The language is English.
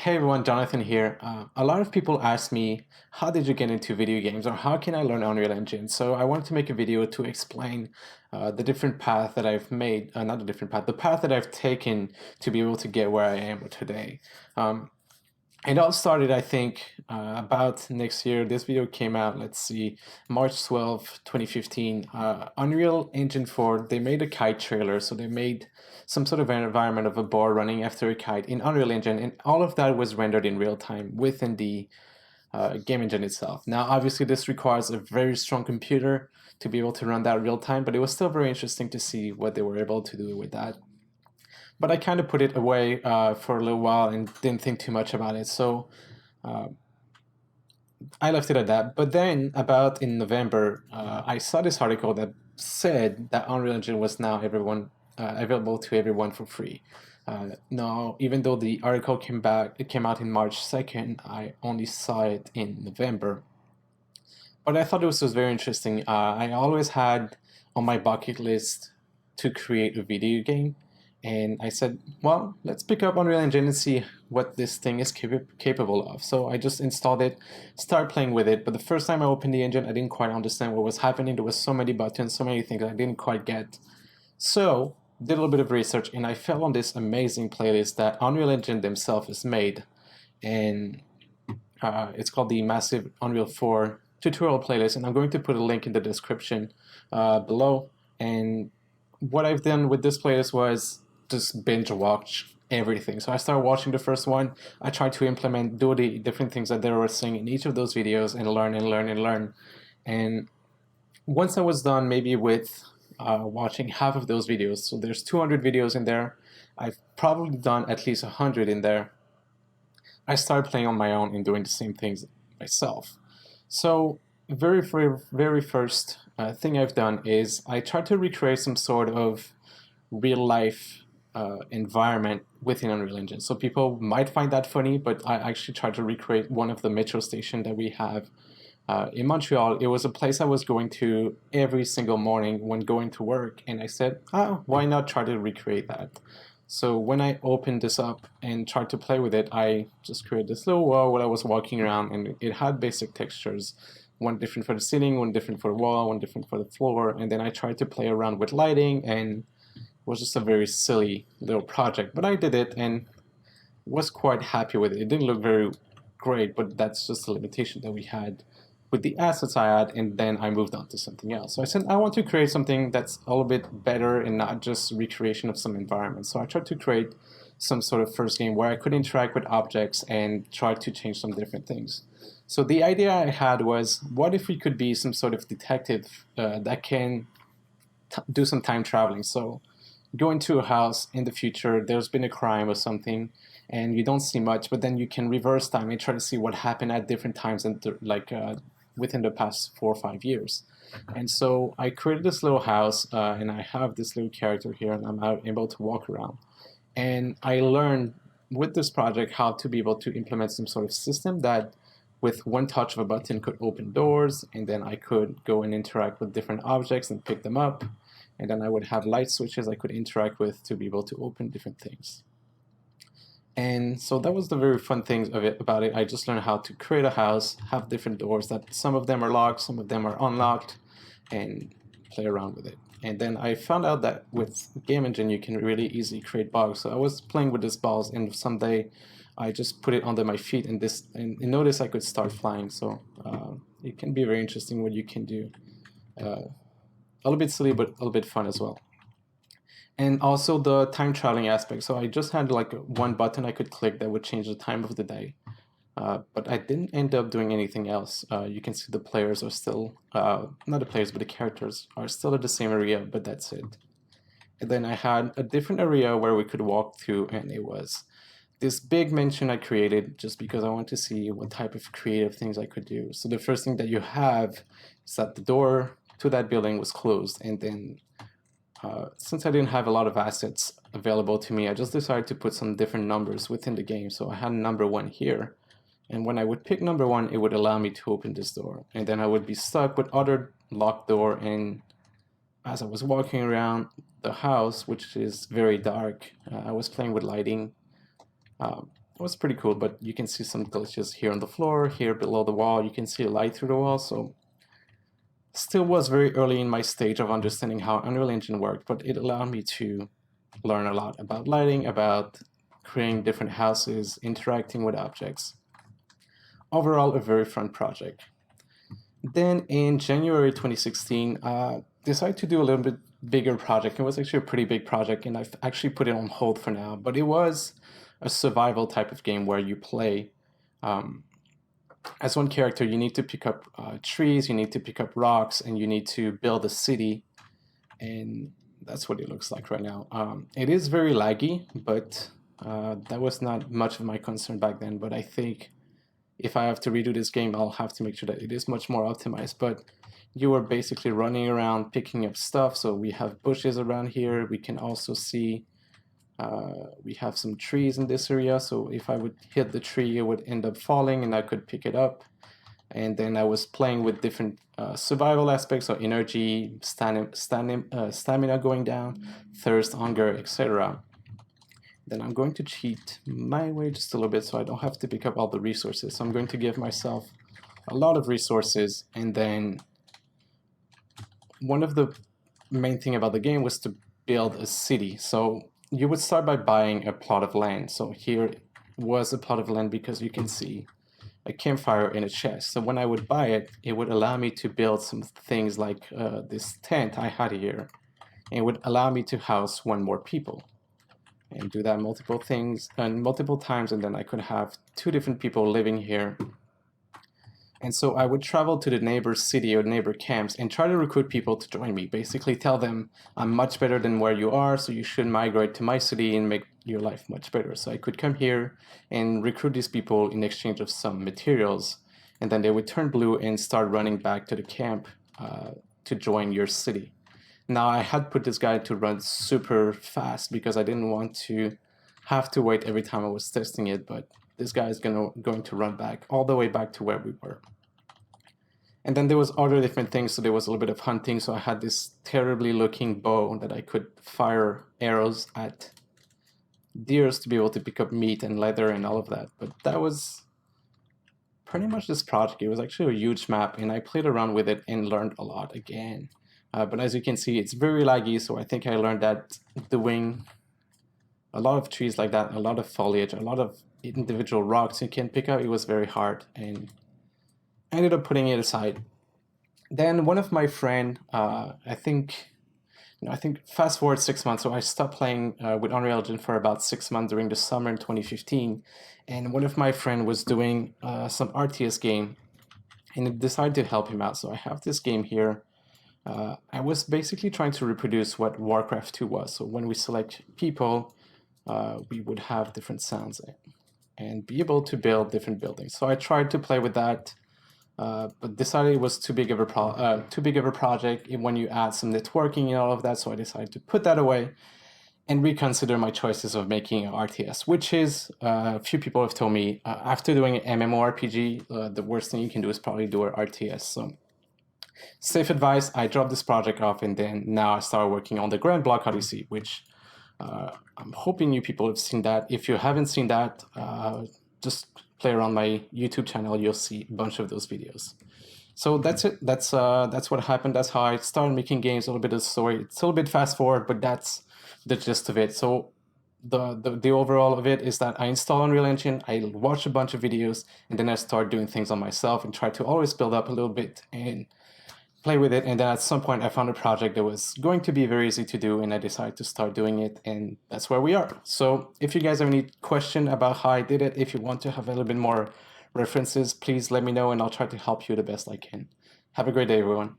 Hey everyone, Jonathan here. A lot of people ask me, how did you get into video games or how can I learn Unreal Engine? So I wanted to make a video to explain the different path that I've made, not the different path, the path that I've taken to be able to get where I am today. Um, it all started, I think, about next year. This video came out, let's see, March 12th, 2015. Unreal Engine 4, they made a Kite trailer. So they made some sort of an environment of a board running after a kite in Unreal Engine. And all of that was rendered in real time within the game engine itself. Now, obviously, this requires a very strong computer to be able to run that real time, but it was still very interesting to see what they were able to do with that. But I kind of put it away for a little while and didn't think too much about it. So uh, I left it at that. But then, about in November, I saw this article that said that Unreal Engine was now available to everyone for free. Now, even though the article it came out in March 2nd, I only saw it in November. But I thought this was very interesting. I always had on my bucket list to create a video game. And I said, well, let's pick up Unreal Engine and see what this thing is capable of. So I just installed it, started playing with it. But the first time I opened the engine, I didn't quite understand what was happening. There was so many buttons, so many things I didn't quite get. So did a little bit of research and I fell on this amazing playlist that Unreal Engine themselves has made. And it's called the Massive Unreal 4 tutorial playlist. And I'm going to put a link in the description below. And what I've done with this playlist was just binge watch everything. So I started watching the first one. I tried to do the different things that they were saying in each of those videos and learn and learn and learn. And once I was done, maybe with watching half of those videos, so there's 200 videos in there. I've probably done at least 100 in there. I started playing on my own and doing the same things myself. So very first thing I've done is I tried to recreate some sort of real life environment within Unreal Engine. So people might find that funny, but I actually tried to recreate one of the metro stations that we have in Montreal. It was a place I was going to every single morning when going to work, and I said, oh, why not try to recreate that? So when I opened this up and tried to play with it, I just created this little wall where I was walking around, and it had basic textures, one different for the ceiling, one different for the wall, one different for the floor, and then I tried to play around with lighting, and was just a very silly little project, but I did it and was quite happy with it. It didn't look very great, but that's just the limitation that we had with the assets I had, and then I moved on to something else. So I said I want to create something that's a little bit better and not just recreation of some environment. So I tried to create some sort of first game where I could interact with objects and try to change some different things. So the idea I had was, what if we could be some sort of detective that can do some time traveling? So go into a house in the future, there's been a crime or something, and you don't see much, but then you can reverse time and try to see what happened at different times and within the past 4 or 5 years. And so I created this little house, and I have this little character here, and I'm able to walk around. And I learned with this project how to be able to implement some sort of system that with one touch of a button could open doors, and then I could go and interact with different objects and pick them up. And then I would have light switches I could interact with to be able to open different things. And so that was the very fun thing about it. I just learned how to create a house, have different doors that some of them are locked, some of them are unlocked, and play around with it. And then I found out that with Game Engine, you can really easily create bugs. So I was playing with these balls, and someday I just put it under my feet, and notice I could start flying. So it can be very interesting what you can do. A little bit silly, but a little bit fun as well. And also the time traveling aspect. So I just had like one button I could click that would change the time of the day. But I didn't end up doing anything else. You can see the players are still, not the players, but the characters are still at the same area, but that's it. And then I had a different area where we could walk through, and it was this big mansion I created just because I wanted to see what type of creative things I could do. So the first thing that you have is that the door to that building was closed, and then since I didn't have a lot of assets available to me, I just decided to put some different numbers within the game. So I had number 1 here, and when I would pick number 1, it would allow me to open this door, and then I would be stuck with other locked door. And as I was walking around the house, which is very dark, I was playing with lighting. it was pretty cool, but you can see some glitches here on the floor, here below the wall. You can see a light through the wall, so still was very early in my stage of understanding how Unreal Engine worked, but it allowed me to learn a lot about lighting, about creating different houses, interacting with objects. Overall, a very fun project. Then in January 2016, decided to do a little bit bigger project. It was actually a pretty big project, and I've actually put it on hold for now, but it was a survival type of game where you play as one character. You need to pick up trees, you need to pick up rocks, and you need to build a city. And that's what it looks like right now. It is very laggy, but that was not much of my concern back then. But I think if I have to redo this game, I'll have to make sure that it is much more optimized. But you are basically running around picking up stuff. So we have bushes around here. We can also see we have some trees in this area. So if I would hit the tree, it would end up falling and I could pick it up. And then I was playing with different survival aspects, so energy, stamina going down, thirst, hunger, etc. Then I'm going to cheat my way just a little bit so I don't have to pick up all the resources. So I'm going to give myself a lot of resources, and then one of the main thing about the game was to build a city. So you would start by buying a plot of land. So here was a plot of land because you can see a campfire in a chest. So when I would buy it, it would allow me to build some things like this tent I had here. And it would allow me to house one more people and do that multiple times, and then I could have 2 different people living here. And so I would travel to the neighbor city or neighbor camps and try to recruit people to join me. Basically tell them, I'm much better than where you are, so you should migrate to my city and make your life much better. So I could come here and recruit these people in exchange of some materials, and then they would turn blue and start running back to the camp to join your city. Now I had put this guy to run super fast because I didn't want to have to wait every time I was testing it, but this guy is going to run back all the way back to where we were. And then there was other different things. So there was a little bit of hunting. So I had this terribly looking bow that I could fire arrows at deers to be able to pick up meat and leather and all of that. But that was pretty much this project. It was actually a huge map, and I played around with it and learned a lot again. But as you can see, it's very laggy. So I think I learned that doing a lot of trees like that, a lot of foliage, a lot of individual rocks you can pick up, it was very hard, and I ended up putting it aside. Then one of my friend, I think fast forward 6 months, so I stopped playing with Unreal Engine for about 6 months during the summer in 2015, and one of my friend was doing some RTS game, and I decided to help him out. So I have this game here. I was basically trying to reproduce what Warcraft 2 was. So when we select people, we would have different sounds and be able to build different buildings. So I tried to play with that, but decided it was too big of a project when you add some networking and all of that. So I decided to put that away and reconsider my choices of making an RTS, which is, a few people have told me, after doing an MMORPG, the worst thing you can do is probably do an RTS. So safe advice, I dropped this project off, and then now I started working on the Grand Block Odyssey, which I'm hoping you people have seen that. If you haven't seen that, just play around my YouTube channel. You'll see a bunch of those videos. So that's it. That's what happened. That's how I started making games. A little bit of the story. It's a little bit fast forward, but that's the gist of it. So the overall of it is that I install Unreal Engine, I watch a bunch of videos, and then I start doing things on myself and try to always build up a little bit and play with it. And then at some point I found a project that was going to be very easy to do, and I decided to start doing it, and that's where we are. So if you guys have any question about how I did it, if you want to have a little bit more references, please let me know and I'll try to help you the best I can. Have a great day, everyone.